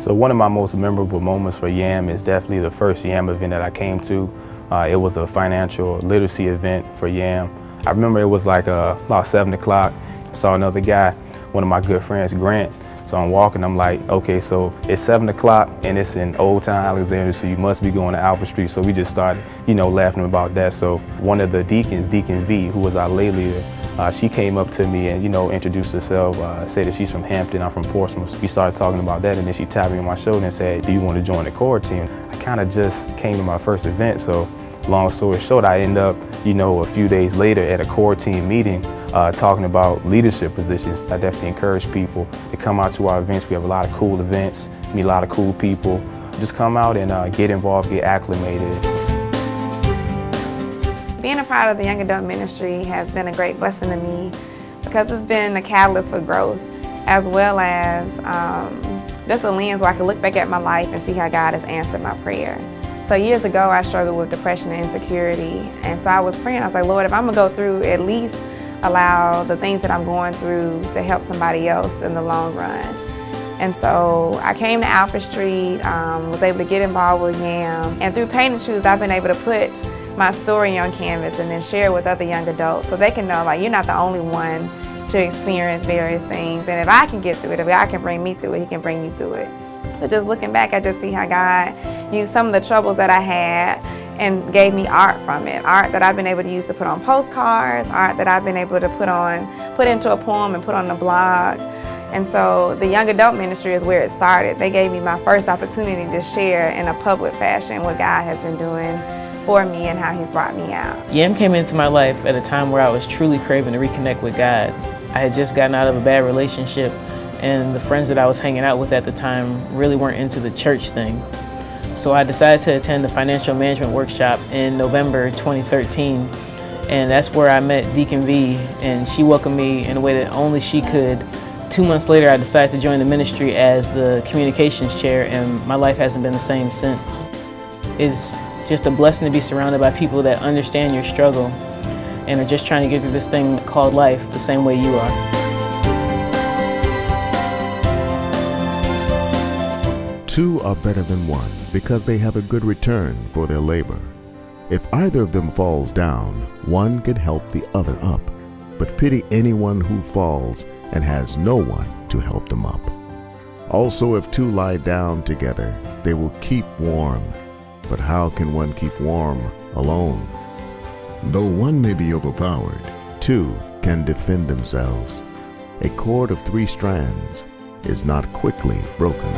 So one of my most memorable moments for YAM is definitely the first YAM event that I came to. It was a financial literacy event for YAM. I remember it was like about 7 o'clock. Saw another guy, one of my good friends, Grant. So I'm walking, I'm like, okay, so it's 7 o'clock and it's in Old Town Alexandria, so you must be going to Alfred Street. So we just started, laughing about that. So one of the deacons, Deacon V, who was our lay leader, she came up to me and, introduced herself, said that she's from Hampton, I'm from Portsmouth. We started talking about that, and then she tapped me on my shoulder and said, do you want to join the core team? I kind of just came to my first event, so long story short, I ended up, a few days later at a core team meeting talking about leadership positions. I definitely encourage people to come out to our events. We have a lot of cool events, meet a lot of cool people. Just come out and get involved, get acclimated. Being a part of the young adult ministry has been a great blessing to me because it's been a catalyst for growth, as well as just a lens where I can look back at my life and see how God has answered my prayer. So years ago, I struggled with depression and insecurity, and so I was praying, I was like, Lord, if I'm gonna go through, at least allow the things that I'm going through to help somebody else in the long run. And so I came to Alfred Street, was able to get involved with YAM, and through Paint and Choose, I've been able to put my story on canvas and then share with other young adults so they can know, like, you're not the only one to experience various things, and if I can get through it, if God can bring me through it, He can bring you through it. So just looking back, I just see how God used some of the troubles that I had and gave me art from it. Art that I've been able to use to put on postcards, art that I've been able to put into a poem and put on a blog. And so the young adult ministry is where it started. They gave me my first opportunity to share in a public fashion what God has been doing for me and how He's brought me out. YAM came into my life at a time where I was truly craving to reconnect with God. I had just gotten out of a bad relationship, and the friends that I was hanging out with at the time really weren't into the church thing. So I decided to attend the financial management workshop in November 2013, and that's where I met Deacon V, and she welcomed me in a way that only she could. 2 months later, I decided to join the ministry as the communications chair, and my life hasn't been the same since. It's just a blessing to be surrounded by people that understand your struggle and are just trying to get through this thing called life the same way you are. Two are better than one because they have a good return for their labor. If either of them falls down, one could help the other up. But pity anyone who falls and has no one to help them up. Also, if two lie down together, they will keep warm. But how can one keep warm alone? Though one may be overpowered, two can defend themselves. A cord of 3 strands is not quickly broken.